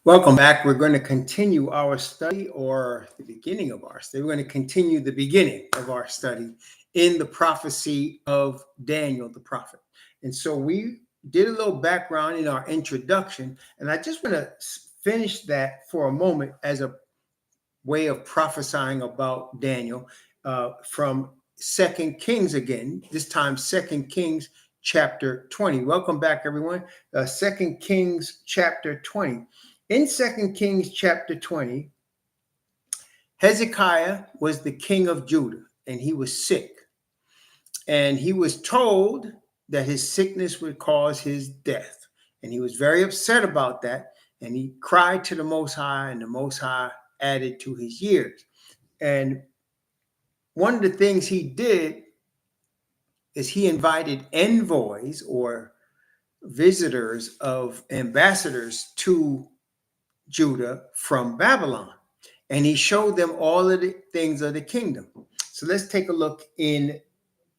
Welcome back. We're going to continue our study, or the beginning of our study. We're going to continue the beginning of our study in the prophecy of Daniel the prophet. And so we did a little background in our introduction, and I just want to finish that for a moment as a way of prophesying about Daniel from 2 Kings again, this time 2 Kings chapter 20. Welcome back, everyone. 2 Kings chapter 20. In 2 Kings chapter 20, Hezekiah was the king of Judah, and he was sick. And he was told that his sickness would cause his death. And he was very upset about that. And he cried to the Most High, and the Most High added to his years. And one of the things he did is he invited envoys or visitors of ambassadors to Judah from Babylon, and he showed them all of the things of the kingdom. So let's take a look in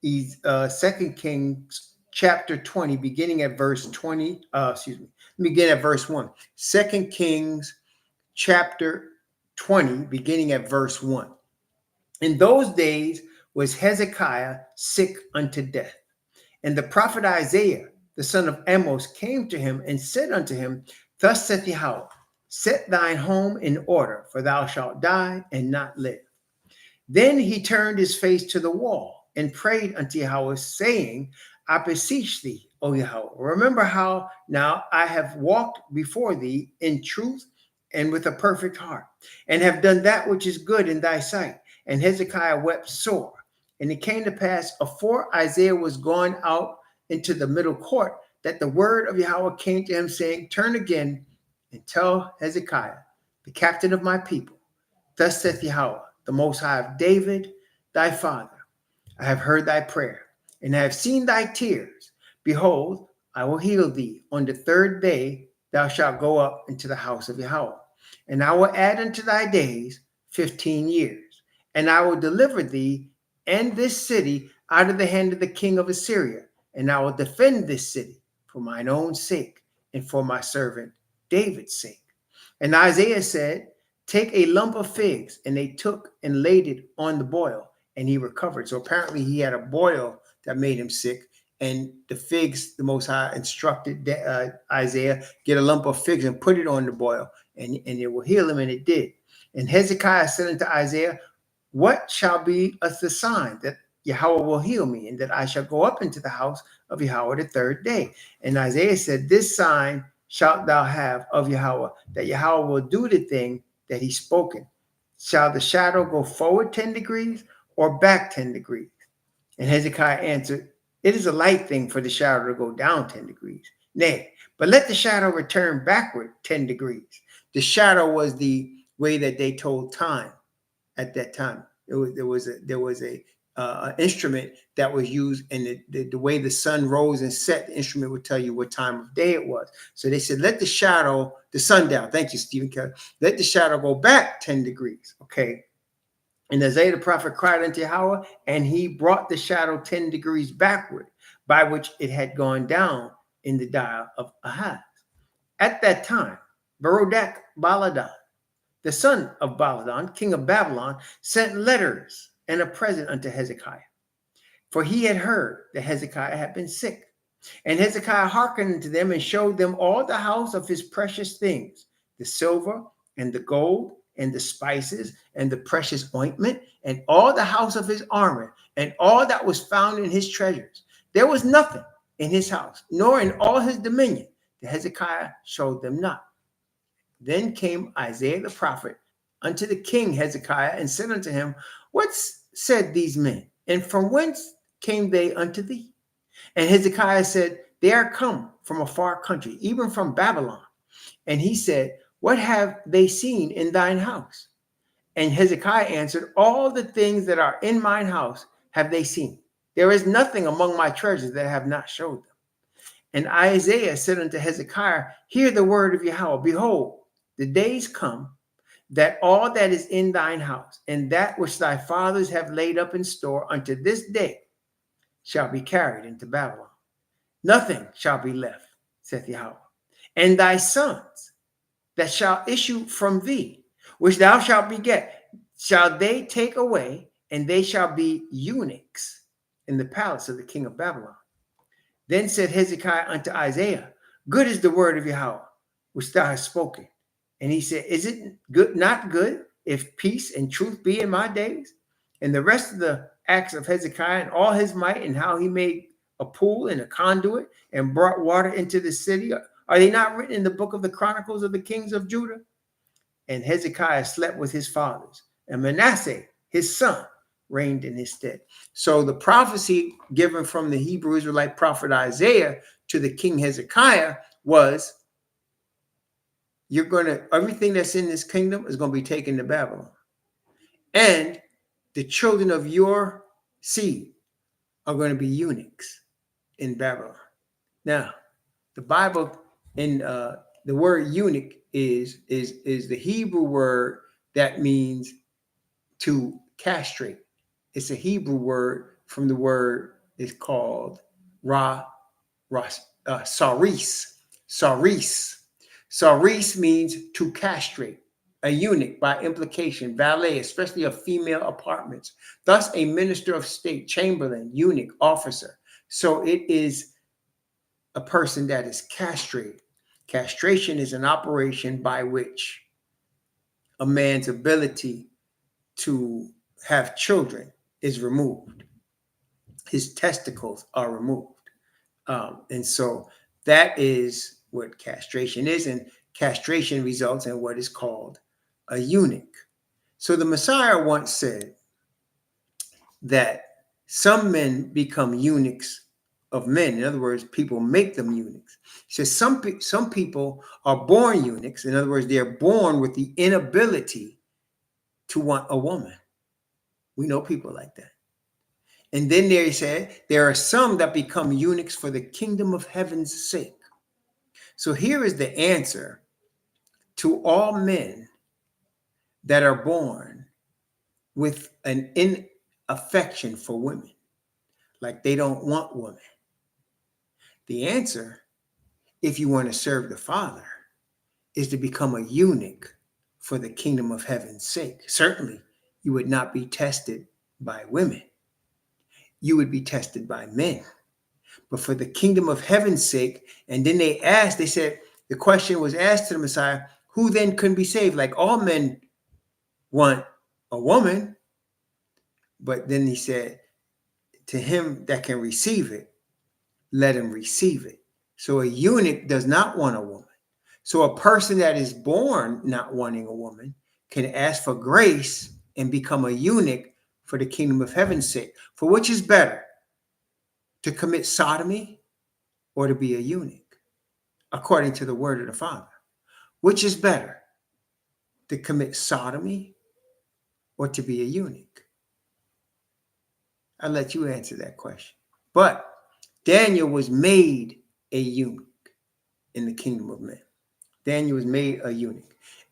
2 Kings chapter 20, beginning at verse 20. Begin at verse 1. 2 Kings chapter 20, beginning at verse 1. In those days was Hezekiah sick unto death, and the prophet Isaiah, the son of Amos, came to him and said unto him, Thus saith Yahweh, set thine home in order, for thou shalt die and not live. Then he turned his face to the wall and prayed unto Yahweh, saying, I beseech thee, O Yahweh, remember how now I have walked before thee in truth and with a perfect heart, and have done that which is good in thy sight. And Hezekiah wept sore. And it came to pass, afore Isaiah was gone out into the middle court, that the word of Yahweh came to him, saying, Turn again and tell Hezekiah, the captain of my people, Thus saith Yahweh, the Most High of David, thy father, I have heard thy prayer, and I have seen thy tears. Behold, I will heal thee. On the third day thou shalt go up into the house of Yahweh, and I will add unto thy days 15 years, and I will deliver thee and this city out of the hand of the king of Assyria, and I will defend this city for mine own sake and for my servant David's sake. And Isaiah said, Take a lump of figs. And they took and laid it on the boil, and he recovered. So apparently he had a boil that made him sick. And the figs, the Most High instructed Isaiah, get a lump of figs and put it on the boil, and it will heal him, and it did. And Hezekiah said unto Isaiah, What shall be the sign that Yahweh will heal me, and that I shall go up into the house of Yahweh the third day? And Isaiah said, This sign shalt thou have of Yahweh, that Yahweh will do the thing that he spoken. Shall the shadow go forward 10 degrees or back 10 degrees? And Hezekiah answered, It is a light thing for the shadow to go down 10 degrees. Nay, but let the shadow return backward 10 degrees. The shadow was the way that they told time at that time. There was a instrument that was used, and the way the sun rose and set, the instrument would tell you what time of day it was. So they said, let the shadow, the sundown, thank you, Stephen Kelly, let the shadow go back 10 degrees, okay? And Isaiah the prophet cried unto Yahweh, and he brought the shadow 10 degrees backward, by which it had gone down in the dial of Ahaz. At that time, Berodak Baladan, the son of Baladan, king of Babylon, sent letters and a present unto Hezekiah. For he had heard that Hezekiah had been sick. And Hezekiah hearkened unto them and showed them all the house of his precious things, the silver and the gold and the spices and the precious ointment, and all the house of his armor, and all that was found in his treasures. There was nothing in his house, nor in all his dominion, that Hezekiah showed them not. Then came Isaiah the prophet unto the king Hezekiah, and said unto him, What said these men? And from whence came they unto thee? And Hezekiah said, They are come from a far country, even from Babylon. And he said, What have they seen in thine house? And Hezekiah answered, All the things that are in mine house have they seen. There is nothing among my treasures that I have not showed them. And Isaiah said unto Hezekiah, Hear the word of Yahweh. Behold, the days come that all that is in thine house, and that which thy fathers have laid up in store unto this day, shall be carried into Babylon. Nothing shall be left, saith Yahweh. And thy sons that shall issue from thee, which thou shalt beget, shall they take away, and they shall be eunuchs in the palace of the king of Babylon. Then said Hezekiah unto Isaiah, good is the word of Yahweh, which thou hast spoken. And he said, is it good, not good, if peace and truth be in my days? And the rest of the acts of Hezekiah and all his might, and how he made a pool and a conduit and brought water into the city, are they not written in the book of the Chronicles of the kings of Judah? And Hezekiah slept with his fathers, and Manasseh, his son, reigned in his stead. So the prophecy given from the Hebrew Israelite prophet Isaiah to the king Hezekiah was, everything that's in this kingdom is going to be taken to Babylon. And the children of your seed are going to be eunuchs in Babylon. Now, the Bible, in the word eunuch is the Hebrew word that means to castrate. It's a Hebrew word from the word is called saris. Saris means to castrate. A eunuch, by implication, valet, especially of female apartments. Thus, a minister of state, chamberlain, eunuch, officer. So it is a person that is castrated. Castration is an operation by which a man's ability to have children is removed. His testicles are removed. And so that is what castration is. And castration results in what is called a eunuch. So the Messiah once said that some men become eunuchs of men. In other words, people make them eunuchs. He says some people are born eunuchs. In other words, they're born with the inability to want a woman. We know people like that. And then there he said, there are some that become eunuchs for the kingdom of heaven's sake. So here is the answer to all men that are born with an inaffection for women, like they don't want women. The answer, if you want to serve the Father, is to become a eunuch for the kingdom of heaven's sake. Certainly, you would not be tested by women. You would be tested by men. But for the kingdom of heaven's sake, and then they said, the question was asked to the Messiah, who then can be saved? Like all men want a woman, but then he said, to him that can receive it, let him receive it. So a eunuch does not want a woman. So a person that is born not wanting a woman can ask for grace and become a eunuch for the kingdom of heaven's sake. For which is better, to commit sodomy or to be a eunuch, according to the word of the Father? Which is better, to commit sodomy or to be a eunuch? I'll let you answer that question. But Daniel was made a eunuch in the kingdom of men. Daniel was made a eunuch.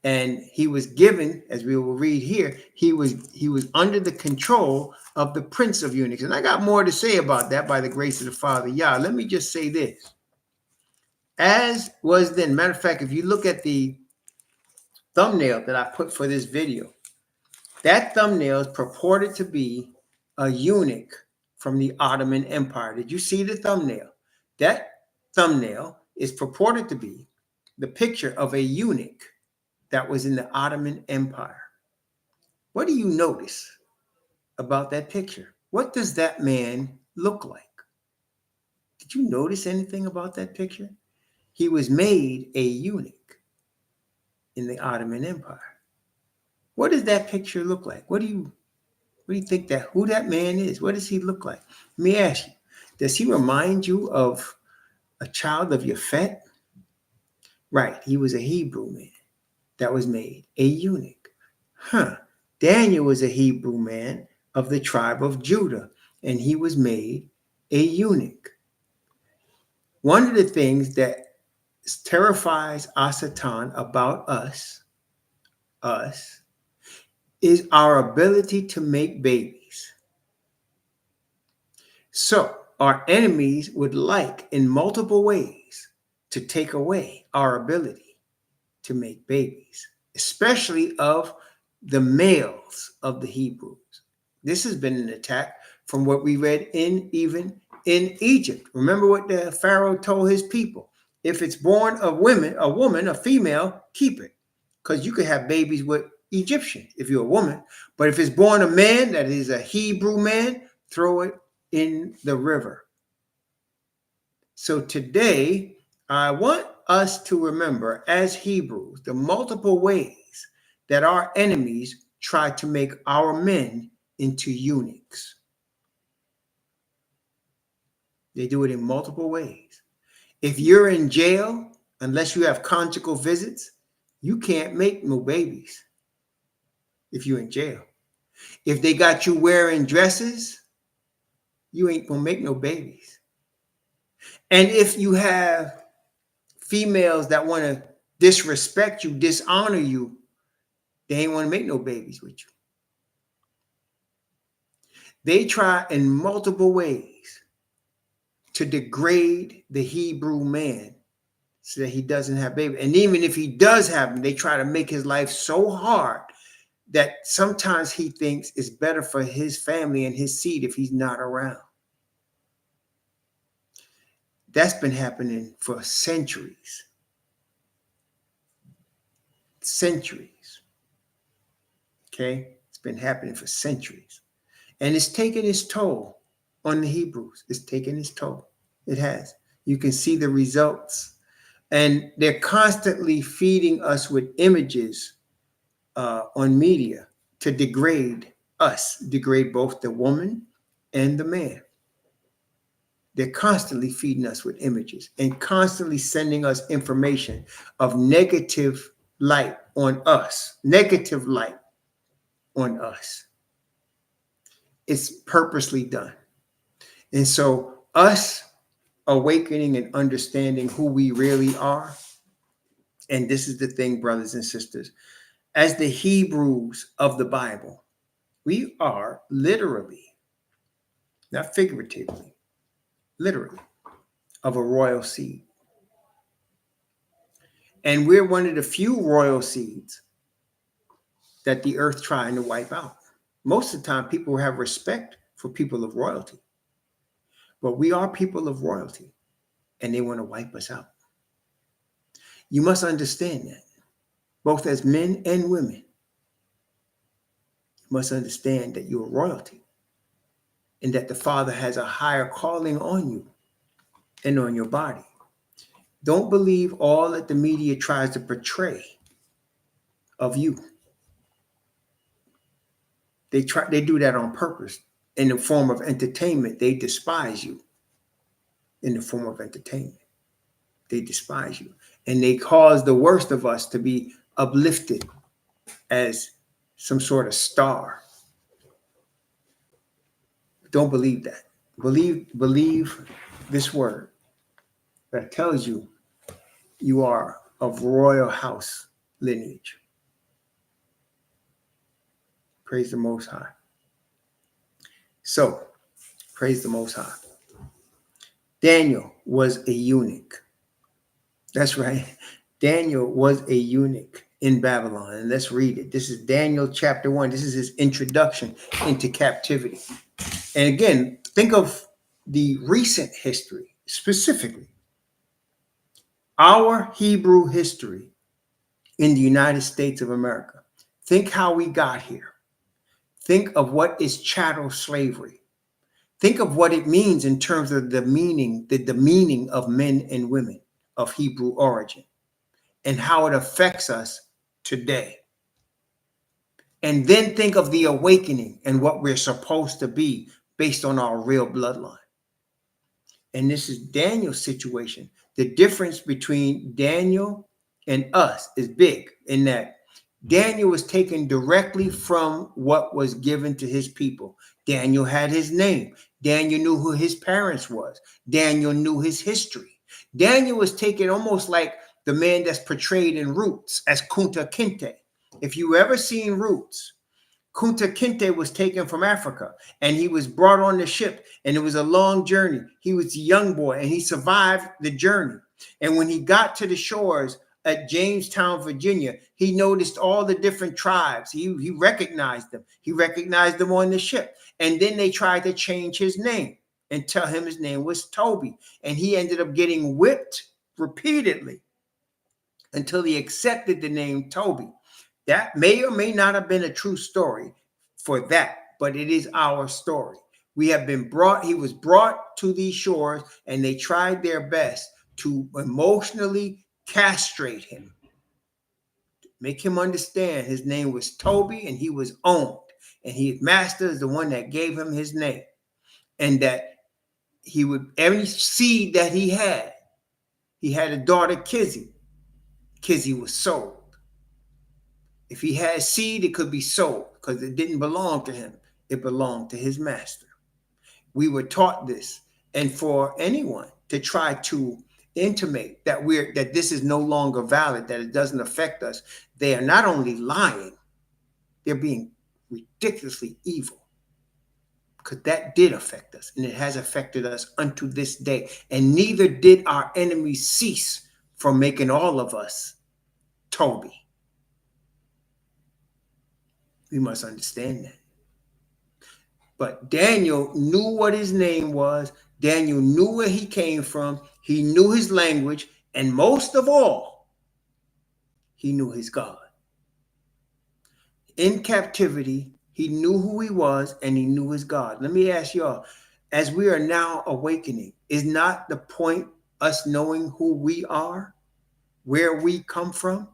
And he was given, as we will read here, he was under the control of the prince of eunuchs. And I got more to say about that by the grace of the Father. Yeah, let me just say this. As was then, matter of fact, if you look at the thumbnail that I put for this video, that thumbnail is purported to be a eunuch from the Ottoman Empire. Did you see the thumbnail? That thumbnail is purported to be the picture of a eunuch that was in the Ottoman Empire. What do you notice about that picture? What does that man look like? Did you notice anything about that picture? He was made a eunuch in the Ottoman Empire. What does that picture look like? What do you think who that man is? What does he look like? Let me ask you, does he remind you of a child of Yafet? Right, he was a Hebrew man that was made a eunuch. Daniel was a Hebrew man of the tribe of Judah, and he was made a eunuch. One of the things that terrifies Satan about us is our ability to make babies. So our enemies would like in multiple ways to take away our ability to make babies, especially of the males of the Hebrews. This has been an attack from what we read even in Egypt. Remember what the Pharaoh told his people. If it's born of women, a female, keep it. Because you could have babies with Egyptians if you're a woman. But if it's born a man, that is a Hebrew man, throw it in the river. So today, I want us to remember as Hebrews the multiple ways that our enemies try to make our men into eunuchs. They do it in multiple ways. If you're in jail, unless you have conjugal visits, you can't make no babies if you're in jail. If they got you wearing dresses, you ain't gonna make no babies. And if you have females that want to disrespect you, dishonor you, they ain't want to make no babies with you. They try in multiple ways to degrade the Hebrew man so that he doesn't have babies. And even if he does have them, they try to make his life so hard that sometimes he thinks it's better for his family and his seed if he's not around. That's been happening for centuries. Centuries. Okay? It's been happening for centuries. And it's taken its toll on the Hebrews. It's taken its toll. It has. You can see the results. And they're constantly feeding us with images on media to degrade us, degrade both the woman and the man. They're constantly feeding us with images and constantly sending us information of negative light on us, negative light on us. It's purposely done. And so us awakening and understanding who we really are, and this is the thing, brothers and sisters, as the Hebrews of the Bible, we are literally, not figuratively, literally, of a royal seed. And we're one of the few royal seeds that the earth trying to wipe out. Most of the time, people have respect for people of royalty. But we are people of royalty, and they want to wipe us out. You must understand that, both as men and women. You must understand that you're royalty and that the Father has a higher calling on you and on your body. Don't believe all that the media tries to portray of you. They do that on purpose. In the form of entertainment, they despise you. In the form of entertainment, they despise you. And they cause the worst of us to be uplifted as some sort of star. Don't believe that. Believe this word that tells you you are of royal house lineage. Praise the Most High. So, praise the Most High. Daniel was a eunuch. That's right. Daniel was a eunuch in Babylon. And let's read it. This is Daniel chapter 1. This is his introduction into captivity. And again, think of the recent history, specifically our Hebrew history in the United States of America. Think how we got here. Think of what is chattel slavery. Think of what it means in terms of the meaning of men and women of Hebrew origin and how it affects us today. And then think of the awakening and what we're supposed to be based on our real bloodline. And this is Daniel's situation. The difference between Daniel and us is big in that Daniel was taken directly from what was given to his people. Daniel had his name. Daniel knew who his parents was. Daniel knew his history. Daniel was taken almost like the man that's portrayed in Roots as Kunta Kinte. If you ever seen Roots, Kunta Kinte was taken from Africa and he was brought on the ship and it was a long journey. He was a young boy and he survived the journey. And when he got to the shores, at Jamestown, Virginia, he noticed all the different tribes. He recognized them. He recognized them on the ship. And then they tried to change his name and tell him his name was Toby. And he ended up getting whipped repeatedly until he accepted the name Toby. That may or may not have been a true story for that, but it is our story. We have been brought, he was brought to these shores, and they tried their best to emotionally castrate him, make him understand his name was Toby and he was owned, and his master is the one that gave him his name, and that he would, every seed that he had a daughter, Kizzy. Kizzy was sold. If he had seed, it could be sold because it didn't belong to him. It belonged to his master. We were taught this. And for anyone to try to intimate that this is no longer valid, that it doesn't affect us, they are not only lying, they're being ridiculously evil. Because that did affect us, and it has affected us unto this day. And neither did our enemies cease from making all of us Toby. We must understand that. But Daniel knew what his name was. Daniel knew where he came from. He knew his language. And most of all, he knew his God. In captivity, he knew who he was and he knew his God. Let me ask y'all, as we are now awakening, is not the point us knowing who we are, where we come from,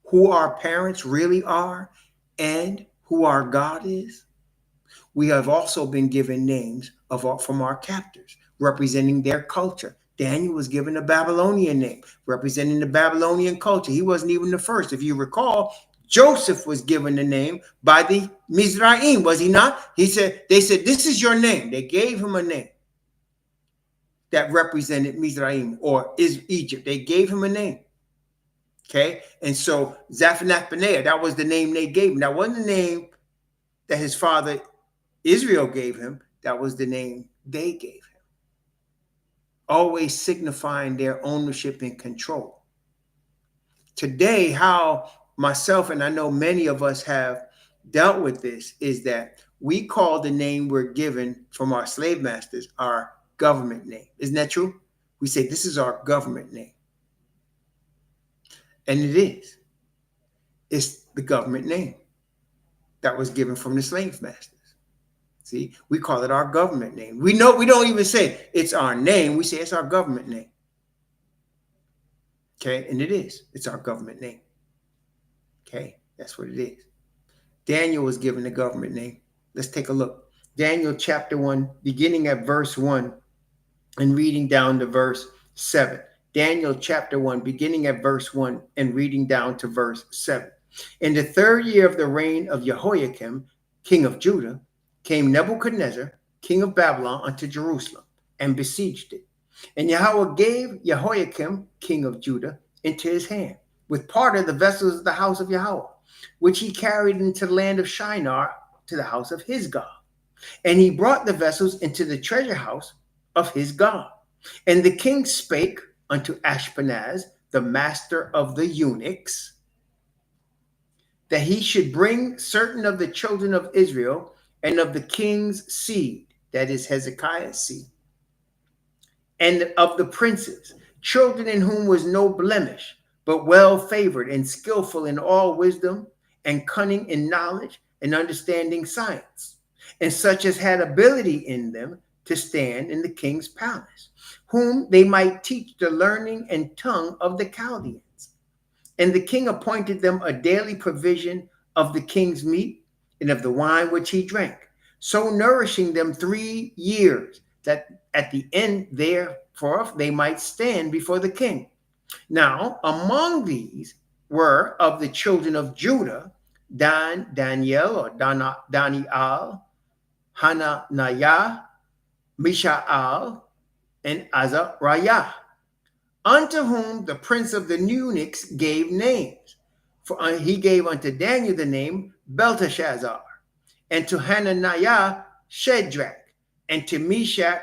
who our parents really are, and who our God is? We have also been given names from our captors, representing their culture. Daniel was given a Babylonian name, representing the Babylonian culture. He wasn't even the first. If you recall, Joseph was given the name by the Mizraim, was he not? They said, this is your name. They gave him a name that represented Mizraim, or is Egypt. They gave him a name. Okay. And so Zaphanath-Paneah, that was the name they gave him. That wasn't the name that his father Israel gave him. That was the name they gave him. Always signifying their ownership and control. Today, how myself and I know many of us have dealt with this is that we call the name we're given from our slave masters our government name. Isn't that true? We say this is our government name. And it is. It's the government name that was given from the slave masters. See, we call it our government name. We don't even say it's our name. We say it's our government name. Okay, and it is. It's our government name. Okay, that's what it is. Daniel was given the government name. Let's take a look. Daniel chapter 1, beginning at verse 1 and reading down to verse 7. Daniel chapter 1, beginning at verse 1 and reading down to verse 7. In the 3rd year of the reign of Jehoiakim, king of Judah, came Nebuchadnezzar, king of Babylon, unto Jerusalem, and besieged it. And Yahweh gave Jehoiakim, king of Judah, into his hand, with part of the vessels of the house of Yahweh, which he carried into the land of Shinar to the house of his God. And he brought the vessels into the treasure house of his God. And the king spake unto Ashpenaz, the master of the eunuchs, that he should bring certain of the children of Israel and of the king's seed, that is Hezekiah's seed, and of the princes, children in whom was no blemish, but well favored and skillful in all wisdom and cunning in knowledge and understanding science, and such as had ability in them to stand in the king's palace, whom they might teach the learning and tongue of the Chaldeans. And the king appointed them a daily provision of the king's meat and of the wine which he drank, so nourishing them 3 years, that at the end thereof they might stand before the king. Now, among these were of the children of Judah, Daniel or Daniel, Hananiah, Mishael, and Azariah, unto whom the prince of the eunuchs gave names. For he gave unto Daniel the name Belteshazzar, and to Hananiah Shadrach, and to Mishael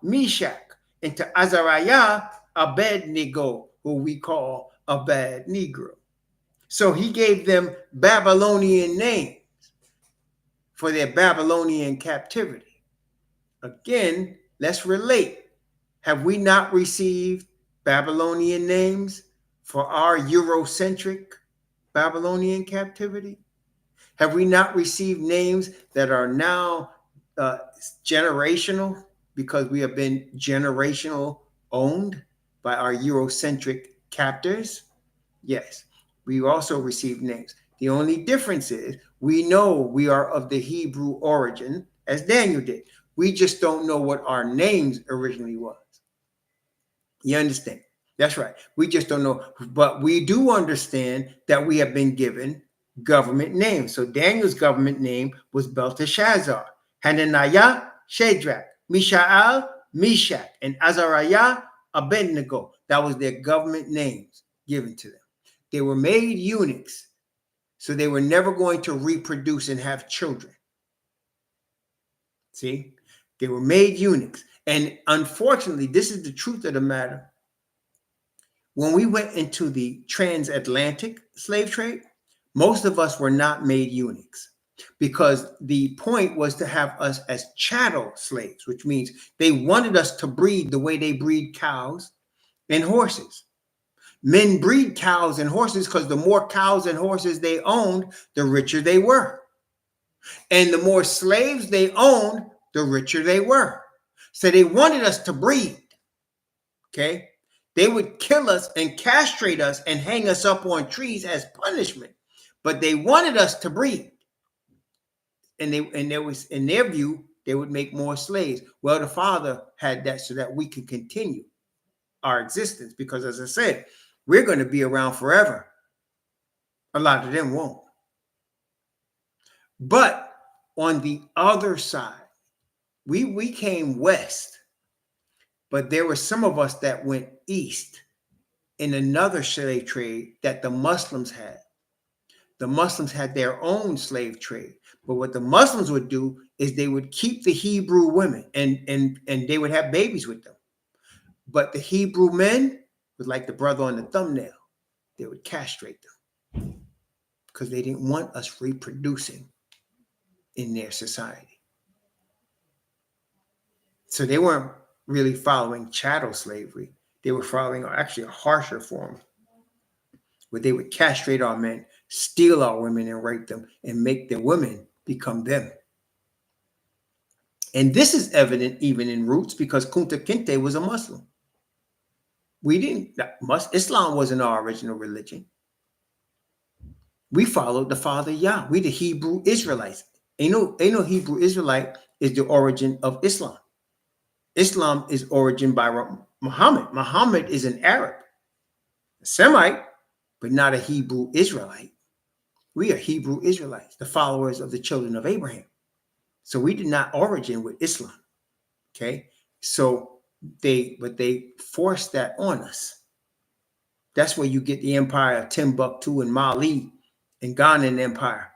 Meshach, and to Azariah Abednego, who we call a bad Negro. So he gave them Babylonian names for their Babylonian captivity. Again, let's relate. Have we not received Babylonian names for our Eurocentric Babylonian captivity? Have we not received names that are now generational because we have been generational owned by our Eurocentric captors? Yes, we also received names. The only difference is we know we are of the Hebrew origin, as Daniel did. We just don't know what our names originally was. You understand? That's right. We just don't know. But we do understand that we have been given government names. So Daniel's government name was Belteshazzar, Hananiah, Shadrach, Mishael, Meshach, and Azariah, Abednego. That was their government names given to them. They were made eunuchs, so they were never going to reproduce and have children. See? They were made eunuchs. And unfortunately, this is the truth of the matter. When we went into the transatlantic slave trade, most of us were not made eunuchs because the point was to have us as chattel slaves, which means they wanted us to breed the way they breed cows and horses. Men breed cows and horses because the more cows and horses they owned, the richer they were. And the more slaves they owned, the richer they were. So they wanted us to breed. Okay? They would kill us and castrate us and hang us up on trees as punishment. But they wanted us to breed. And there was, in their view, they would make more slaves. Well, the Father had that so that we could continue our existence. Because as I said, we're going to be around forever. A lot of them won't. But on the other side, we came west. But there were some of us that went east in another slave trade that the Muslims had. The Muslims had their own slave trade. But what the Muslims would do is they would keep the Hebrew women and they would have babies with them. But the Hebrew men was like the brother on the thumbnail. They would castrate them because they didn't want us reproducing in their society. So they weren't really following chattel slavery. They were following actually a harsher form where they would castrate our men, steal our women and rape them and make the women become them. And this is evident even in roots because Kunta Kinte was a Muslim. Islam wasn't our original religion. We followed the Father Yah. We the Hebrew Israelites. Ain't no Hebrew Israelite is the origin of Islam. Islam is origin by Muhammad. Muhammad is an Arab, a Semite, but not a Hebrew Israelite. We are Hebrew Israelites, the followers of the children of Abraham. So we did not origin with Islam. Okay. So they forced that on us. That's where you get the empire of Timbuktu and Mali and Ghanan Empire,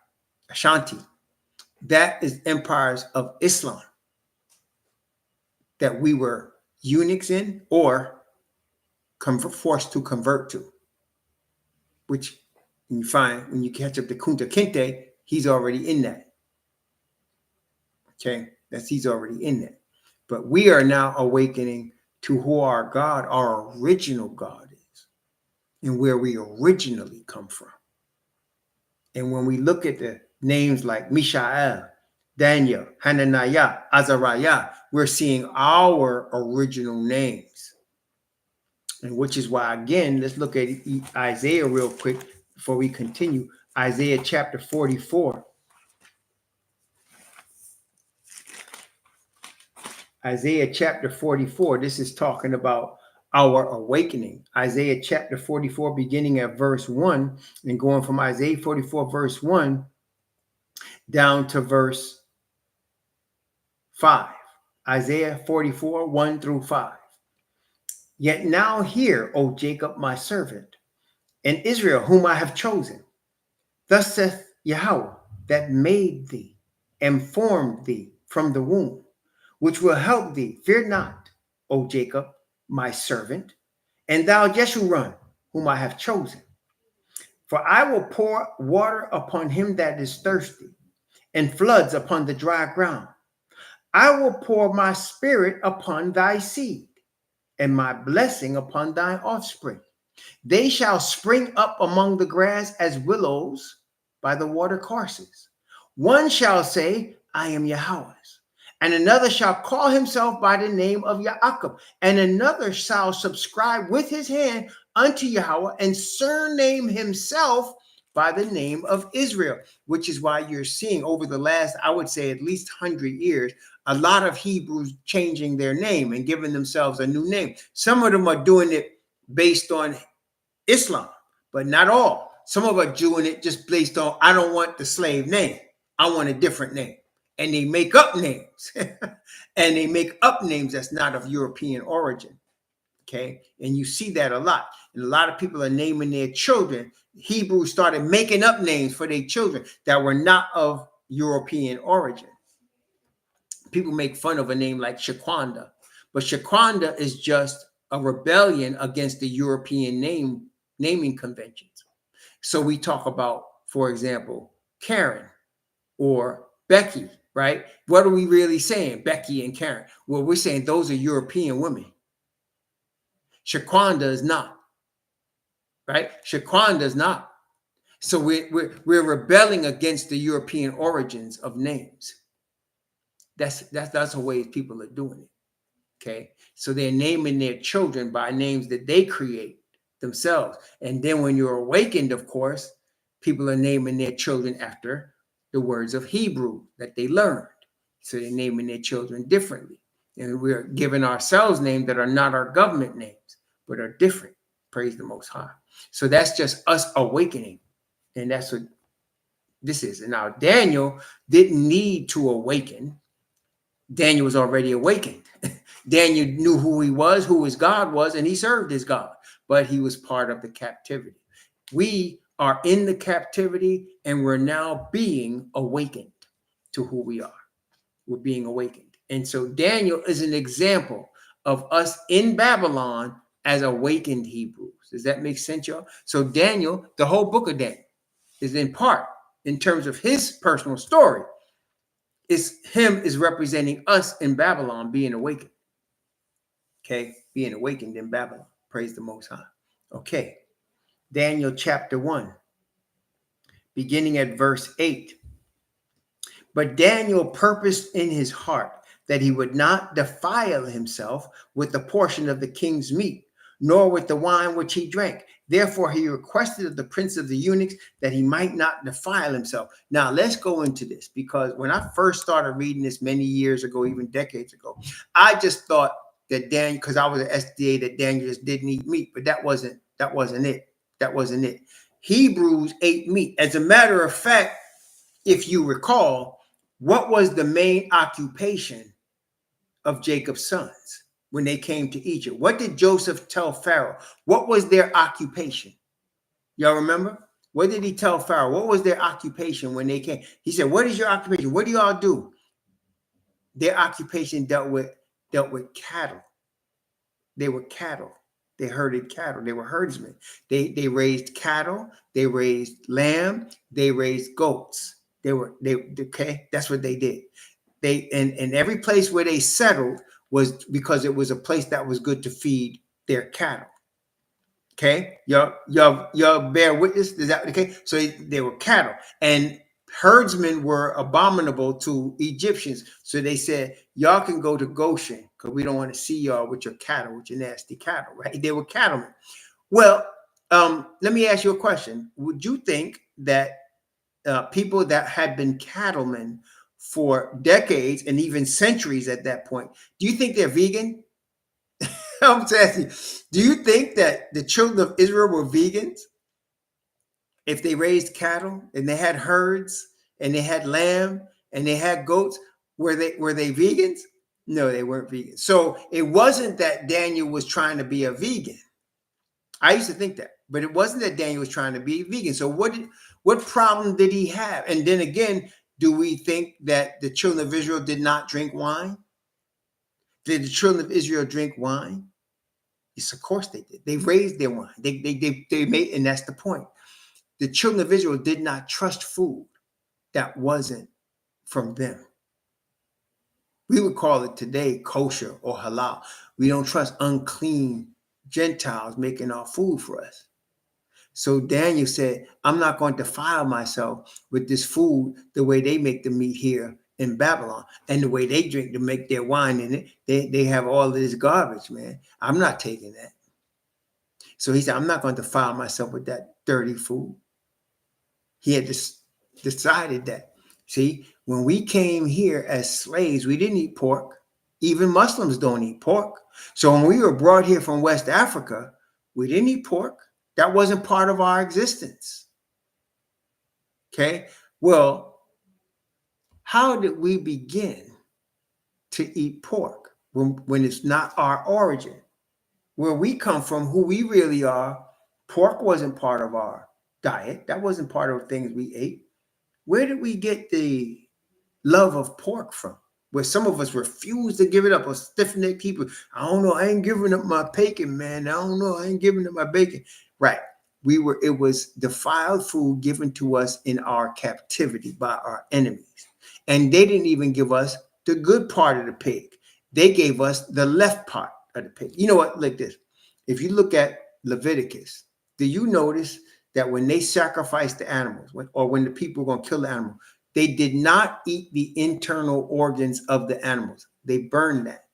Ashanti. That is empires of Islam that we were eunuchs in or forced to convert to, which you find when you catch up to Kunta Kinte, he's already in that. Okay, he's already in that. But we are now awakening to who our God, our original God is, and where we originally come from. And when we look at the names like Mishael, Daniel, Hananiah, Azariah, we're seeing our original names. And which is why, again, let's look at Isaiah real quick before we continue. Isaiah chapter 44. Isaiah chapter 44, this is talking about our awakening. Isaiah chapter 44, beginning at verse 1, and going from Isaiah 44, verse 1, down to verse 5. Isaiah 44, 1 through 5. Yet now hear, O Jacob, my servant, and Israel, whom I have chosen. Thus saith Yahweh, that made thee and formed thee from the womb, which will help thee. Fear not, O Jacob, my servant, And thou Jeshurun, whom I have chosen. For I will pour water upon him that is thirsty, and floods upon the dry ground. I will pour my spirit upon thy seed, and my blessing upon thy offspring. They shall spring up among the grass as willows by the water courses. One shall say, I am Yahweh's, and another shall call himself by the name of Yaakov, and another shall subscribe with his hand unto Yahweh, and surname himself by the name of Israel, which is why you're seeing over the last, I would say, at least 100 years, a lot of Hebrews changing their name and giving themselves a new name. Some of them are doing it based on Islam, but not all. Some of them are doing it just based on, I don't want the slave name. I want a different name. And they make up names. And they make up names that's not of European origin. Okay. And you see that a lot. And a lot of people are naming their children. Hebrews started making up names for their children that were not of European origin. People make fun of a name like Shaquanda, but Shaquanda is just a rebellion against the European naming conventions. So we talk about, for example, Karen or Becky, right? What are we really saying, Becky and Karen? Well, we're saying those are European women. Shaquanda is not, right? Shaquanda is not. So we're rebelling against the European origins of names. That's the way people are doing it. Okay, so they're naming their children by names that they create themselves. And then when you're awakened, of course, people are naming their children after the words of Hebrew that they learned. So they're naming their children differently. And we're giving ourselves names that are not our government names, but are different. Praise the Most High. So that's just us awakening. And that's what this is. And now Daniel didn't need to awaken. Daniel was already awakened. Daniel knew who he was, who his God was, and he served his God, but he was part of the captivity. We are in the captivity, and we're now being awakened to who we are. We're being awakened. And so Daniel is an example of us in Babylon as awakened Hebrews. Does that make sense, y'all? So Daniel, the whole book of Daniel, is in part, in terms of his personal story, is representing us in Babylon being awakened. Okay, being awakened in Babylon. Praise the Most High. Okay, Daniel chapter 1, beginning at verse 8. But Daniel purposed in his heart that he would not defile himself with the portion of the king's meat, nor with the wine which he drank. Therefore, he requested of the prince of the eunuchs that he might not defile himself. Now, let's go into this, because when I first started reading this many years ago, even decades ago, I just thought that Daniel, because I was an SDA, that Daniel just didn't eat meat, but that wasn't it. That wasn't it. Hebrews ate meat. As a matter of fact, if you recall, what was the main occupation of Jacob's sons when they came to Egypt? What did Joseph tell Pharaoh? What was their occupation? Y'all remember? What did he tell Pharaoh? What was their occupation when they came? He said, what is your occupation? What do y'all do? Their occupation dealt with cattle. They were cattle. They herded cattle. They were herdsmen. They raised cattle. They raised lamb. They raised goats. Okay. That's what they did. And every place where they settled was because it was a place that was good to feed their cattle. Okay, y'all bear witness. Is that okay? So they were cattle, and herdsmen were abominable to Egyptians. So they said, y'all can go to Goshen because we don't want to see y'all with your cattle, with your nasty cattle, right? They were cattlemen. Well, let me ask you a question. Would you think that people that had been cattlemen for decades and even centuries at that point, do you think they're vegan? I'm asking you, do you think that the children of Israel were vegans? If they raised cattle and they had herds and they had lamb and they had goats, were they vegans? No, they weren't vegans. So it wasn't that Daniel was trying to be a vegan. I used to think that, but it wasn't that Daniel was trying to be vegan. So what problem did he have? And then again, do we think that the children of Israel did not drink wine? Did the children of Israel drink wine? Yes, of course they did. They raised their wine. They made, and that's the point. The children of Israel did not trust food that wasn't from them. We would call it today kosher or halal. We don't trust unclean Gentiles making our food for us. So Daniel said, I'm not going to defile myself with this food the way they make the meat here in Babylon and the way they drink to make their wine in it. They have all of this garbage, man. I'm not taking that. So he said, I'm not going to defile myself with that dirty food. He had just decided that. See, when we came here as slaves, we didn't eat pork. Even Muslims don't eat pork. So when we were brought here from West Africa, we didn't eat pork. That wasn't part of our existence. Okay? Well, how did we begin to eat pork when it's not our origin? Where we come from, who we really are, pork wasn't part of our diet. That wasn't part of the things we ate. Where did we get the love of pork from? Where some of us refuse to give it up, or stiff-necked people. I don't know. I ain't giving up my bacon, man. I don't know. I ain't giving up my bacon. Right. It was defiled food given to us in our captivity by our enemies. And they didn't even give us the good part of the pig. They gave us the left part of the pig. You know what? Like this. If you look at Leviticus, do you notice that when they sacrificed the animals, when the people were going to kill the animal, they did not eat the internal organs of the animals. They burned that.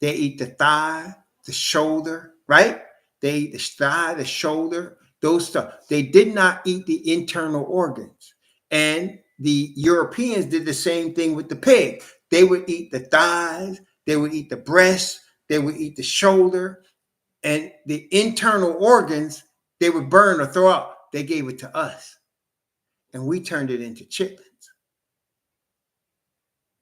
They eat the thigh, the shoulder, right? They eat the thigh, the shoulder, those stuff. They did not eat the internal organs. And the Europeans did the same thing with the pig. They would eat the thighs, they would eat the breast, they would eat the shoulder, and the internal organs they would burn or throw out. They gave it to us. And we turned it into chitlins.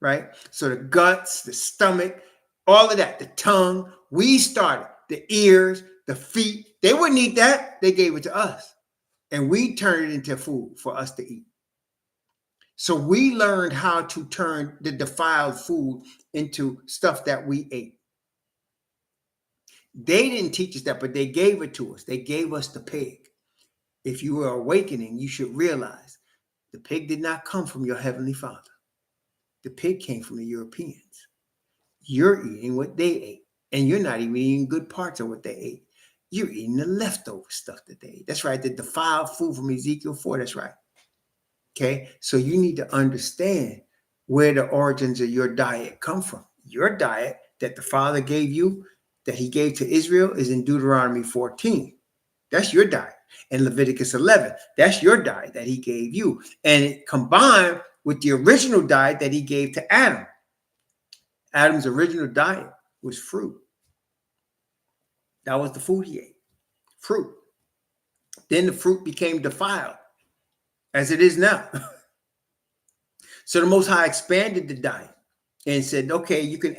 Right? So the guts, the stomach, all of that, the tongue, we started. The ears, the feet, they wouldn't eat that. They gave it to us. And we turned it into food for us to eat. So we learned how to turn the defiled food into stuff that we ate. They didn't teach us that, but they gave it to us. They gave us the pig. If you are awakening, you should realize the pig did not come from your heavenly Father. The pig came from the Europeans. You're eating what they ate, and you're not even eating good parts of what they ate. You're eating the leftover stuff that they ate. That's right, the defiled food from Ezekiel 4, that's right. Okay, so you need to understand where the origins of your diet come from. Your diet that the Father gave you, that he gave to Israel, is in Deuteronomy 14. That's your diet. And Leviticus 11, that's your diet that he gave you. And it combined with the original diet that he gave to Adam. Adam's original diet was fruit. That was the food he ate, fruit. Then the fruit became defiled, as it is now. So the Most High expanded the diet and said, okay, you can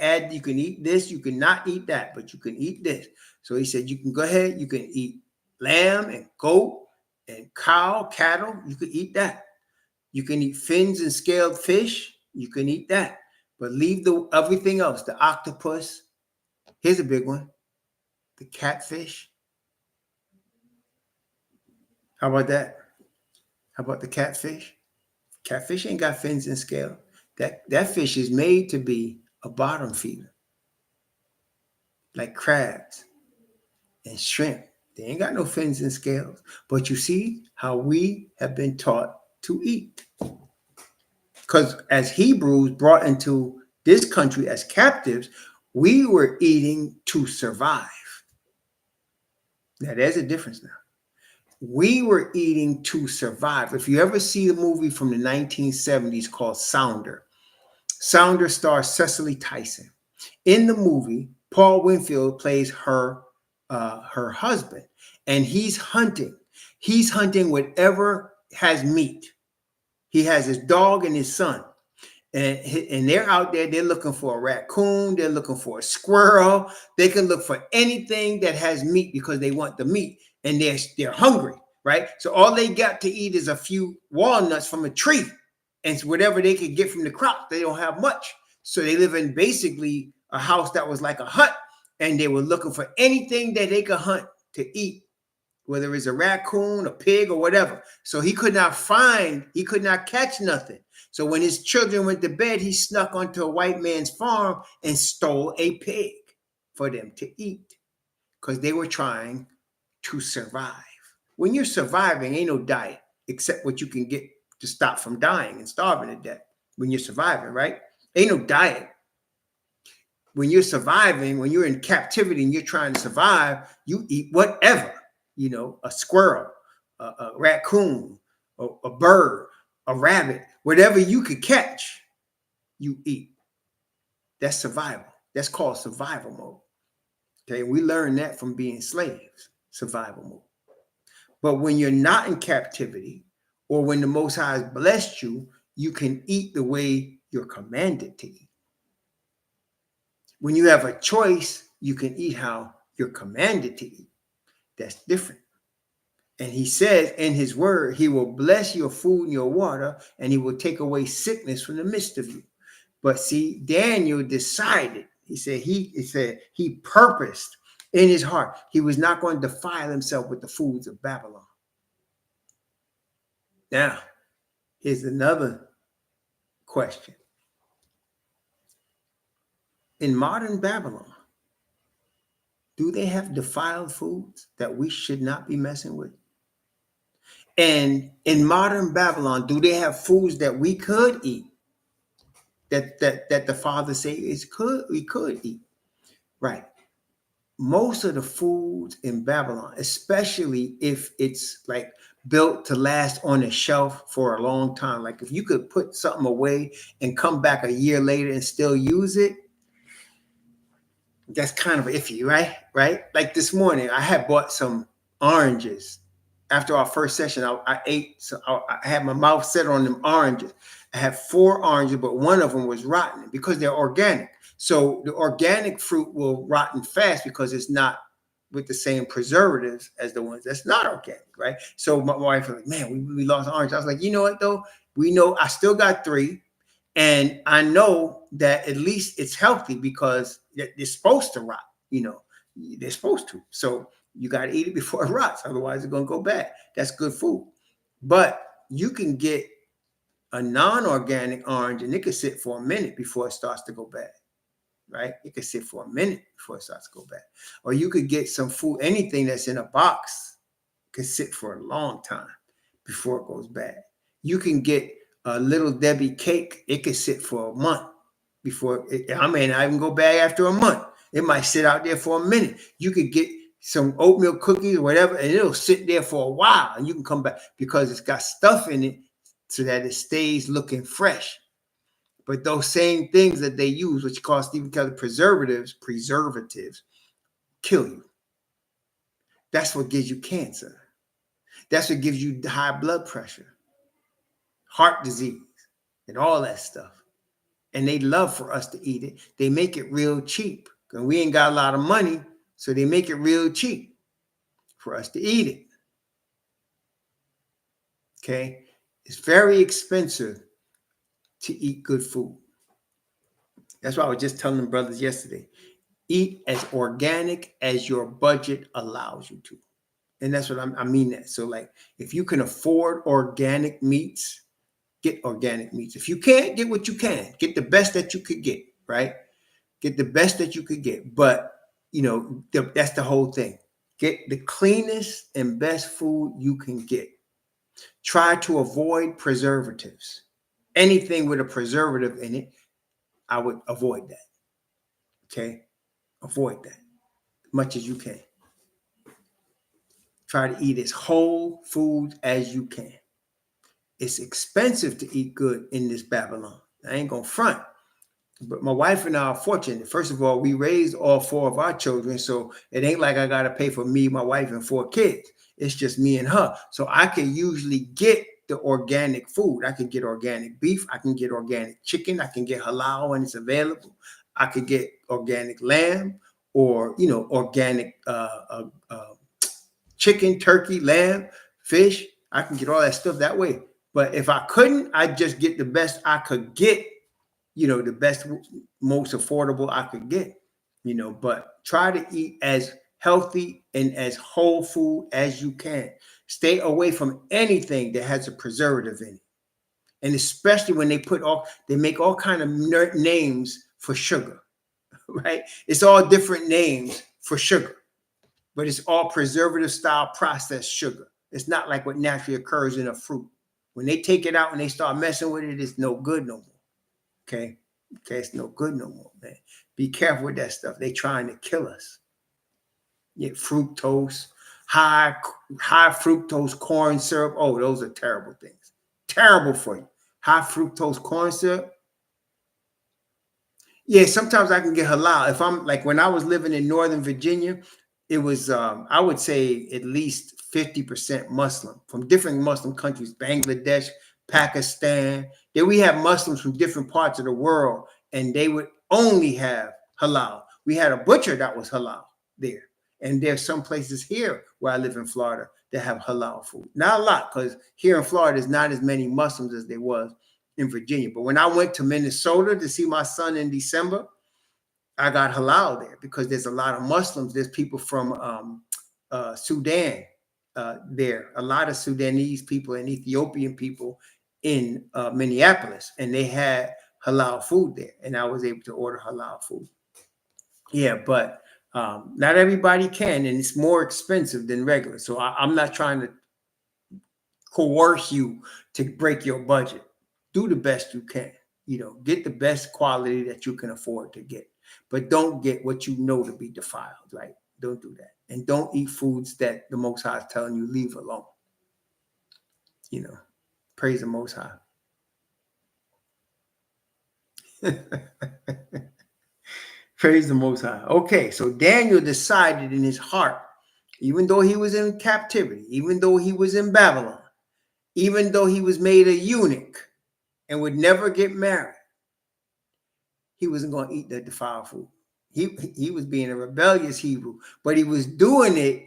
eat this, you can not eat that, but you can eat this. So he said, you can go ahead, you can eat lamb and goat and cow, cattle, you can eat that. You can eat fins and scaled fish, you can eat that. But leave everything else, the octopus. Here's a big one, the catfish. How about that? How about the catfish? Catfish ain't got fins and scale. That fish is made to be a bottom feeder, like crabs and shrimp. They ain't got no fins and scales. But you see how we have been taught to eat. Because as Hebrews brought into this country as captives, we were eating to survive. Now, there's a difference now. We were eating to survive. If you ever see a movie from the 1970s called Sounder, Sounder stars Cecily Tyson. In the movie, Paul Winfield plays her husband, and he's hunting. He's hunting whatever has meat. He has his dog and his son. And they're out there, they're looking for a raccoon, they're looking for a squirrel. They can look for anything that has meat because they want the meat, and they're hungry, right? So all they got to eat is a few walnuts from a tree and whatever they could get from the crop. They don't have much. So they live in basically a house that was like a hut, and they were looking for anything that they could hunt to eat, whether it's a raccoon, a pig, or whatever. So he could not catch nothing. So when his children went to bed, he snuck onto a white man's farm and stole a pig for them to eat because they were trying to survive. When you're surviving, ain't no diet except what you can get to stop from dying and starving to death. When you're surviving, right? Ain't no diet. When you're surviving, when you're in captivity and you're trying to survive, you eat whatever, a squirrel, a raccoon, a bird, a rabbit, whatever you could catch, you eat. That's survival. That's called survival mode. Okay, we learned that from being slaves, survival mode. But when you're not in captivity, or when the Most High has blessed you, you can eat the way you're commanded to eat. When you have a choice, you can eat how you're commanded to eat. That's different. And he says in his word, he will bless your food and your water, and he will take away sickness from the midst of you. But see, Daniel decided, he said he purposed in his heart, he was not going to defile himself with the foods of Babylon. Now, here's another question. In modern Babylon, do they have defiled foods that we should not be messing with? And in modern Babylon, do they have foods that we could eat? That the Father says we could eat? Right. Most of the foods in Babylon, especially if it's like built to last on a shelf for a long time, like if you could put something away and come back a year later and still use it, that's kind of iffy, right? Like this morning, I had bought some oranges. After our first session, I ate, so I had my mouth set on them oranges. I had 4 oranges, but one of them was rotten because they're organic. So the organic fruit will rotten fast because it's not with the same preservatives as the ones that's not organic, right? So my wife was like, man, we lost orange. I was like, you know what though? We know I still got 3. And I know that at least it's healthy because they're supposed to rot, they're supposed to. So you got to eat it before it rots. Otherwise, it's going to go bad. That's good food. But you can get a non-organic orange and it could sit for a minute before it starts to go bad, right? It could sit for a minute before it starts to go bad. Or you could get some food, anything that's in a box could sit for a long time before it goes bad. You can get a Little Debbie cake. It could sit for a month before I may not even go bad after a month. It might sit out there for a minute. You could get some oatmeal cookies or whatever, and it'll sit there for a while, and you can come back because it's got stuff in it so that it stays looking fresh. But those same things that they use, which cause Stephen Kelly preservatives, kill you. That's what gives you cancer. That's what gives you high blood pressure, heart disease, and all that stuff. And they love for us to eat it. They make it real cheap. And we ain't got a lot of money, so they make it real cheap for us to eat it. Okay? It's very expensive to eat good food. That's why I was just telling them brothers yesterday. Eat as organic as your budget allows you to. And that's what I mean that. So like if you can afford organic meats, get organic meats. If you can't, get what you can. Get the best that you could get, right? Get the best that you could get. But, that's the whole thing. Get the cleanest and best food you can get. Try to avoid preservatives. Anything with a preservative in it, I would avoid that. Okay? Avoid that as much as you can. Try to eat as whole food as you can. It's expensive to eat good in this Babylon. I ain't gonna front. But my wife and I are fortunate. First of all, we raised all 4 of our children. So it ain't like I got to pay for me, my wife, and 4 kids. It's just me and her. So I can usually get the organic food. I can get organic beef. I can get organic chicken. I can get halal when it's available. I could get organic lamb or, organic chicken, turkey, lamb, fish. I can get all that stuff that way. But if I couldn't, I'd just get the best I could get, the best, most affordable I could get. you know, but try to eat as healthy and as whole food as you can. Stay away from anything that has a preservative in it. And especially when they make all kind of names for sugar, right? It's all different names for sugar, but it's all preservative style processed sugar. It's not like what naturally occurs in a fruit. When they take it out and they start messing with it, it's no good no more. Okay. Okay. It's no good no more, man. Be careful with that stuff. They trying to kill us. Yeah, fructose, high fructose corn syrup. Oh, those are terrible things. Terrible for you. High fructose corn syrup. Yeah, sometimes I can get halal. If I'm like when I was living in Northern Virginia, it was I would say at least 50% Muslim from different Muslim countries, Bangladesh, Pakistan. Then we have Muslims from different parts of the world, and they would only have halal. We had a butcher that was halal there. And there's some places here where I live in Florida that have halal food. Not a lot, because here in Florida, there's not as many Muslims as there was in Virginia. But when I went to Minnesota to see my son in December, I got halal there because there's a lot of Muslims. There's people from Sudan there, a lot of Sudanese people and Ethiopian people in Minneapolis, and they had halal food there, and I was able to order halal food. Yeah, but not everybody can, and it's more expensive than regular. So I'm not trying to coerce you to break your budget. Do the best you can. You know, get the best quality that you can afford to get, but don't get what you know to be defiled, right? Don't do that. And don't eat foods that the Most High is telling you leave alone. You know, praise the Most High. Praise the Most High. Okay, so Daniel decided in his heart, even though he was in captivity, even though he was in Babylon, even though he was made a eunuch and would never get married, he wasn't going to eat that defiled food. He was being a rebellious Hebrew, but he was doing it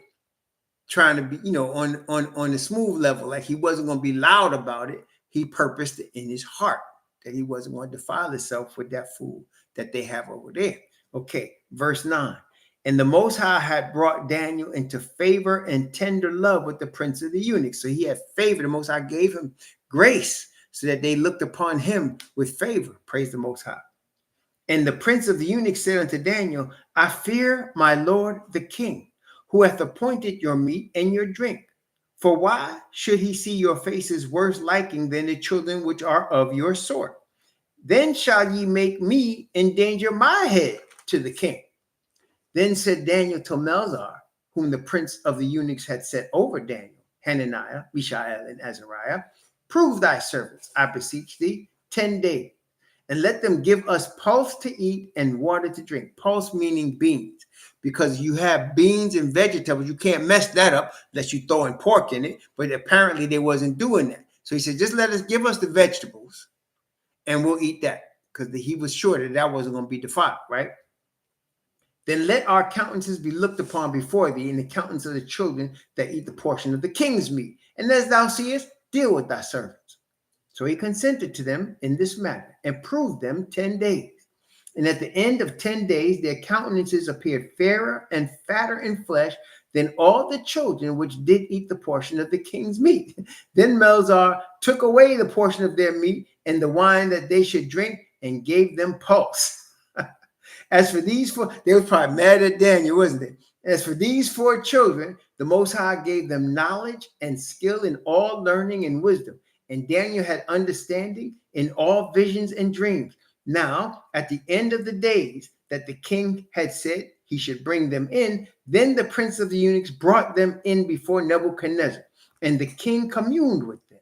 trying to be, you know, on the smooth level. Like he wasn't going to be loud about it. He purposed it in his heart that he wasn't going to defile himself with that food that they have over there. Okay, verse 9. And the Most High had brought Daniel into favor and tender love with the prince of the eunuchs. So he had favor. The Most High gave him grace so that they looked upon him with favor. Praise the Most High. And the prince of the eunuchs said unto Daniel, I fear my lord the king, who hath appointed your meat and your drink. For why should he see your faces worse liking than the children which are of your sort? Then shall ye make me endanger my head to the king. Then said Daniel to Melzar, whom the prince of the eunuchs had set over Daniel, Hananiah, Mishael, and Azariah, prove thy servants, I beseech thee, 10 days, and let them give us pulse to eat and water to drink. Pulse meaning beans, because you have beans and vegetables. You can't mess that up unless you throw in pork in it, but apparently they wasn't doing that. So he said, just give us the vegetables and we'll eat that, because he was sure that that wasn't going to be defiled, right? Then let our countenances be looked upon before thee, in the countenance of the children that eat the portion of the king's meat. And as thou seest, deal with thy servants. So he consented to them in this matter and proved them 10 days. And at the end of 10 days, their countenances appeared fairer and fatter in flesh than all the children which did eat the portion of the king's meat. Then Melzar took away the portion of their meat and the wine that they should drink and gave them pulse. As for these four, they were probably mad at Daniel, wasn't it? As for these 4 children, the Most High gave them knowledge and skill in all learning and wisdom. And Daniel had understanding in all visions and dreams. Now, at the end of the days that the king had said he should bring them in, then the prince of the eunuchs brought them in before Nebuchadnezzar. And the king communed with them.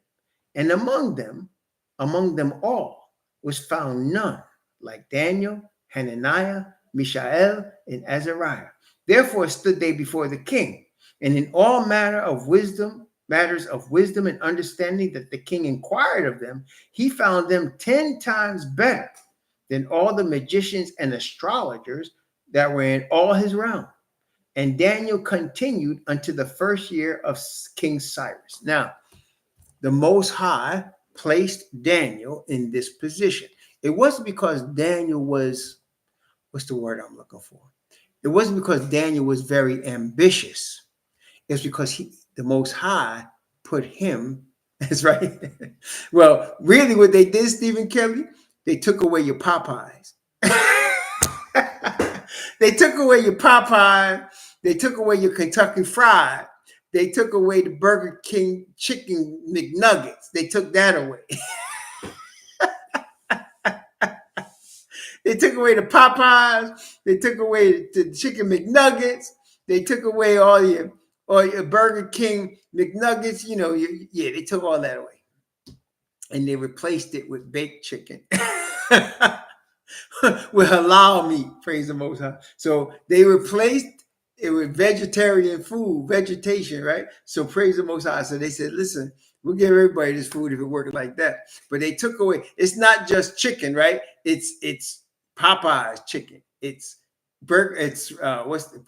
And among them all, was found none like Daniel, Hananiah, Mishael, and Azariah. Therefore stood they before the king, and in all matters of wisdom and understanding that the king inquired of them, he found them 10 times better than all the magicians and astrologers that were in all his realm. And Daniel continued unto the first year of King Cyrus. Now, the Most High placed Daniel in this position. It wasn't because Daniel was, what's the word I'm looking for? It wasn't because Daniel was very ambitious. It's because the Most High put him. That's right. Well, really what they did, Stephen Kelly, they took away your Popeyes. They took away your Popeye. They took away your Kentucky Fried. They took away the Burger King chicken McNuggets. They took that away. They took away the Popeyes. They took away the chicken McNuggets. They took away all your Burger King McNuggets. You know, they took all that away. And they replaced it with baked chicken. With halal meat, praise the Most High. So they replaced it with vegetarian food, vegetation, right? So praise the Most High. So they said, listen, we'll give everybody this food if it works like that. But they took away, it's not just chicken, right? It's Popeye's chicken. It's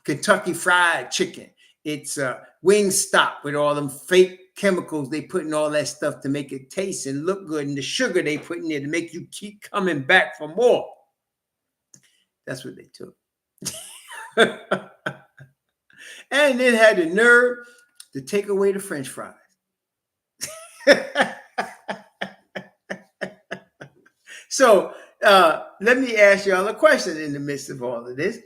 Kentucky Fried Chicken. It's Wingstop with all them fake chemicals they put in all that stuff to make it taste and look good, and the sugar they put in there to make you keep coming back for more. That's what they took. And then had the nerve to take away the French fries. So let me ask y'all a question in the midst of all of this.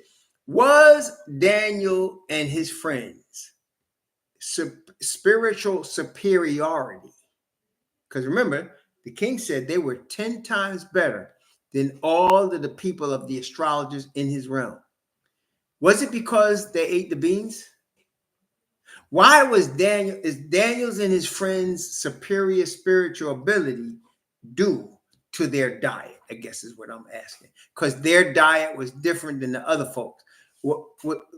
Was Daniel and his friends spiritual superiority? Because remember, the king said they were 10 times better than all of the people of the astrologers in his realm. Was it because they ate the beans? Why was Daniel's and his friends' superior spiritual ability due to their diet? I guess is what I'm asking. Because their diet was different than the other folks. What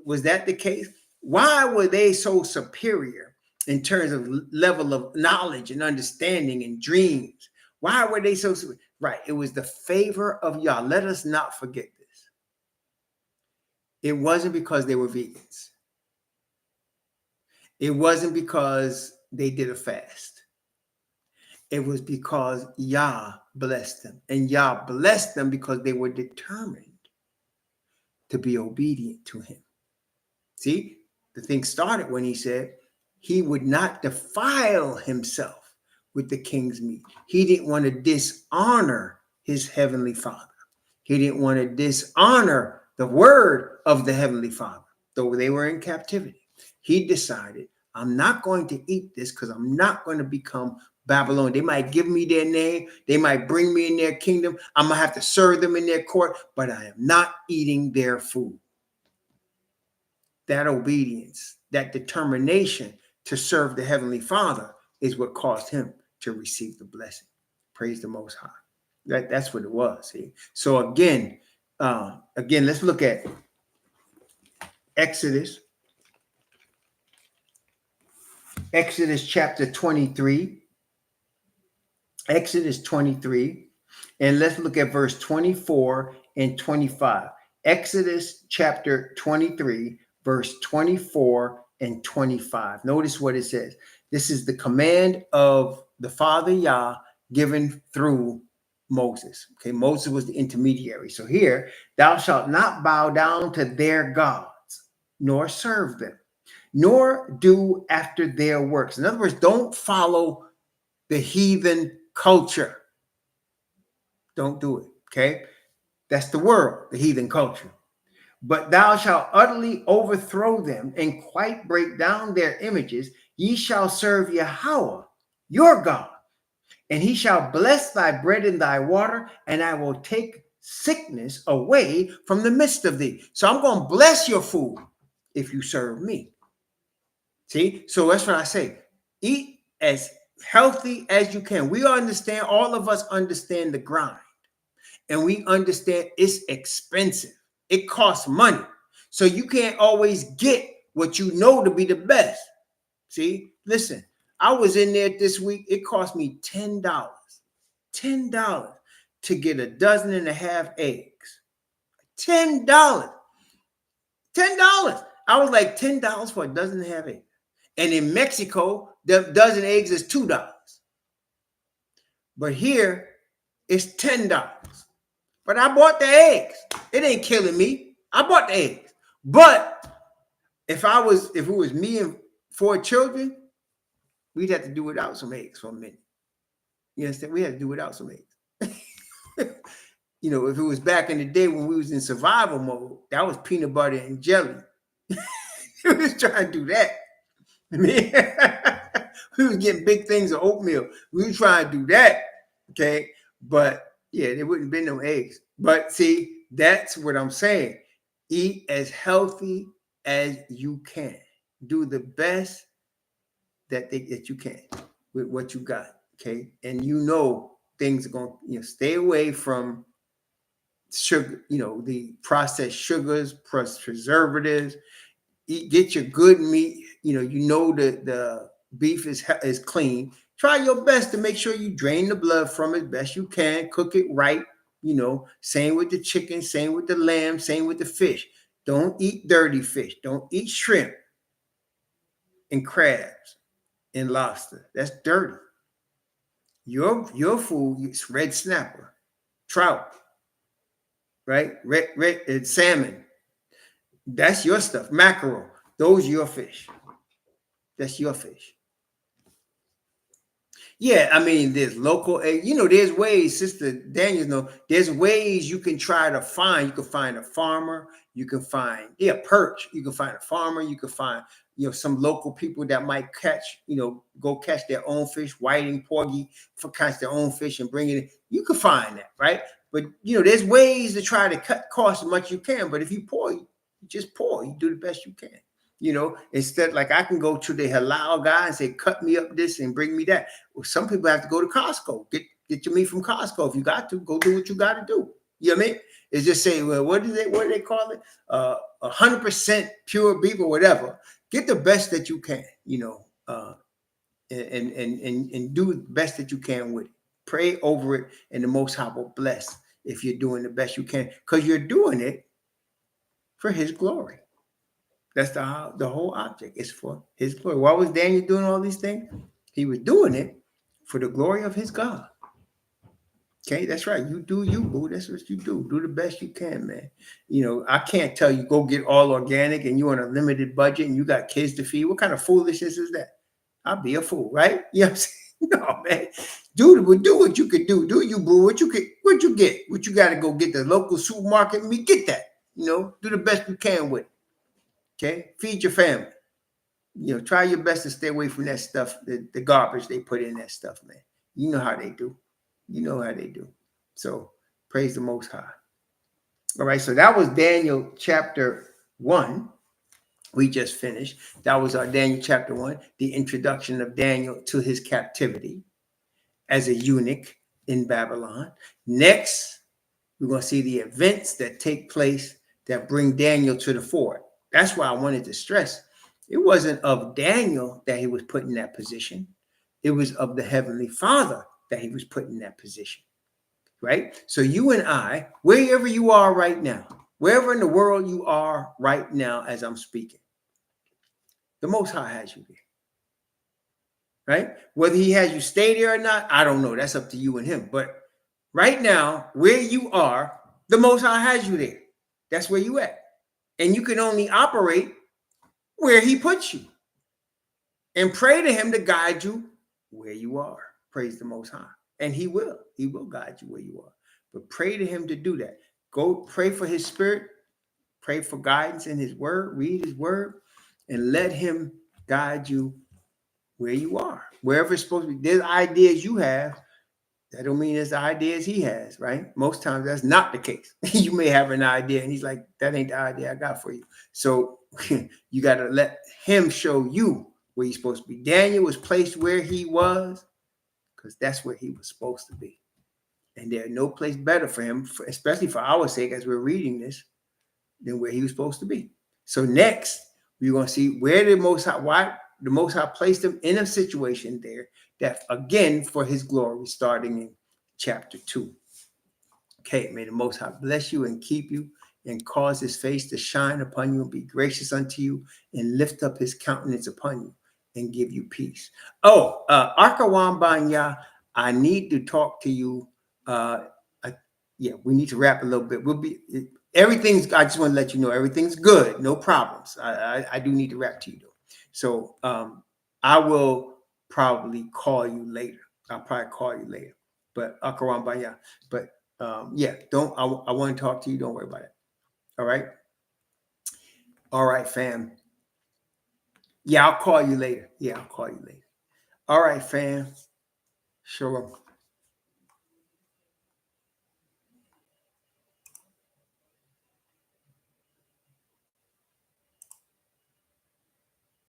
was that the case? Why were they so superior in terms of level of knowledge and understanding and dreams? Why were they so superior? Right. It was the favor of Yah. Let us not forget this. It wasn't because they were vegans. It wasn't because they did a fast. It was because Yah blessed them. And Yah blessed them because they were determined to be obedient to him. See, the thing started when he said he would not defile himself with the king's meat. He didn't want to dishonor his heavenly Father. He didn't want to dishonor the word of the heavenly Father, though they were in captivity. He decided, I'm not going to eat this because I'm not going to become Babylon. They might give me their name. They might bring me in their kingdom. I'm going to have to serve them in their court, but I am not eating their food. That obedience, that determination to serve the heavenly Father is what caused him to receive the blessing. Praise the Most High. That's what it was. See? So again, let's look at Exodus chapter 23. Exodus 23. And let's look at verse 24 and 25. Exodus chapter 23, verse 24 and 25. Notice what it says. This is the command of the Father Yah given through Moses. Okay, Moses was the intermediary. So here, thou shalt not bow down to their gods, nor serve them, nor do after their works. In other words, don't follow the heathen culture. Don't do it. Okay, that's the world, the heathen culture. But thou shalt utterly overthrow them and quite break down their images. Ye shall serve Yahweh, your God, and he shall bless thy bread and thy water, and I will take sickness away from the midst of thee. So I'm going to bless your food if you serve me. See, so that's what I say. Eat as healthy as you can. We understand, all of us understand the grind, and we understand it's expensive. It costs money. So you can't always get what you know to be the best. See, listen, I was in there this week. It cost me $10 to get 1.5 dozen eggs. $10. I was like, $10 for 1.5 dozen eggs. And in Mexico, the dozen eggs is $2. But here, it's $10. But I bought the eggs. It ain't killing me. I bought the eggs. But if it was me and 4 children, we'd have to do without some eggs for a minute. You understand? We had to do without some eggs. You know, if it was back in the day when we was in survival mode, that was peanut butter and jelly. We was trying to do that. I mean, we was getting big things of oatmeal. We was trying to do that. Okay. But yeah, there wouldn't be no eggs. But see, that's what I'm saying. Eat as healthy as you can. Do the best that you can with what you got. Okay. And you know things are going to, stay away from sugar, the processed sugars, preservatives. Get your good meat. The beef is clean. Try your best to make sure you drain the blood from it best you can. Cook it right. Same with the chicken, same with the lamb, same with the fish. Don't eat dirty fish. Don't eat shrimp and crabs and lobster. That's dirty. Your food is red snapper, trout, right? Red salmon. That's your stuff. Mackerel. Those are your fish. That's your fish. Yeah, I mean, there's local, there's ways, Sister Daniels there's ways you can try to find. You can find a farmer. You can find, perch. You can find a farmer. You can find, some local people that might catch, go catch their own fish, whiting, porgy, catch their own fish and bring it in. You can find that, right? But, there's ways to try to cut costs as much as you can. But if you pour, you just pour. You do the best you can. Instead, like I can go to the halal guy and say, cut me up this and bring me that. Well, some people have to go to Costco. Get your meat from Costco. If you got to, go do what you got to do. You know what I mean? It's just say, well, what do they call it? 100% pure beef or whatever. Get the best that you can, and do the best that you can with it. Pray over it, and the Most High will bless if you're doing the best you can, because you're doing it for His glory. That's the whole object is for His glory. Why was Daniel doing all these things? He was doing it for the glory of his God. Okay, that's right. You do you, boo. That's what you do. Do the best you can, man. I can't tell you go get all organic and you're on a limited budget and you got kids to feed. What kind of foolishness is that? I'll be a fool, right? You know what I'm saying? No, man. Do what you could do. Do you, boo? What you get? What you got to go get the local supermarket and get that. Do the best you can with it. Okay, feed your family. Try your best to stay away from that stuff, the garbage they put in that stuff, man. You know how they do. So praise the Most High. All right, so that was Daniel chapter 1. We just finished. That was our Daniel chapter 1, the introduction of Daniel to his captivity as a eunuch in Babylon. Next, we're going to see the events that take place that bring Daniel to the fore. That's why I wanted to stress, it wasn't of Daniel that he was put in that position. It was of the Heavenly Father that he was put in that position, right? So you and I, wherever you are right now, wherever in the world you are right now as I'm speaking, the Most High has you there, right? Whether He has you stay there or not, I don't know. That's up to you and Him. But right now, where you are, the Most High has you there. That's where you at. And you can only operate where He puts you. And pray to Him to guide you where you are. Praise the Most High. And He will. He will guide you where you are. But pray to Him to do that. Go pray for His Spirit. Pray for guidance in His Word. Read His Word. And let Him guide you where you are. Wherever it's supposed to be. There's ideas you have. That don't mean it's the ideas He has, right? Most times that's not the case. You may have an idea and He's like, that ain't the idea I got for you. So you got to let Him show you where He's supposed to be. Daniel was placed where he was because that's where he was supposed to be. And there's no place better for him, especially for our sake as we're reading this, than where he was supposed to be. So next, we're going to see where why the Most High placed him in a situation there that, again, for His glory, starting in chapter 2. Okay, may the Most High bless you and keep you and cause His face to shine upon you and be gracious unto you and lift up His countenance upon you and give you peace. Oh, Arkawan Banya, I need to talk to you. We need to wrap a little bit. everything's, I just want to let you know, everything's good. No problems. I do need to rap to you though. So I will probably call you later. I'll probably call you later. But Akarambaya. But yeah, don't, I want to talk to you. Don't worry about it. All right. All right, fam. Yeah, I'll call you later. Yeah, I'll call you later. All right, fam. Sure.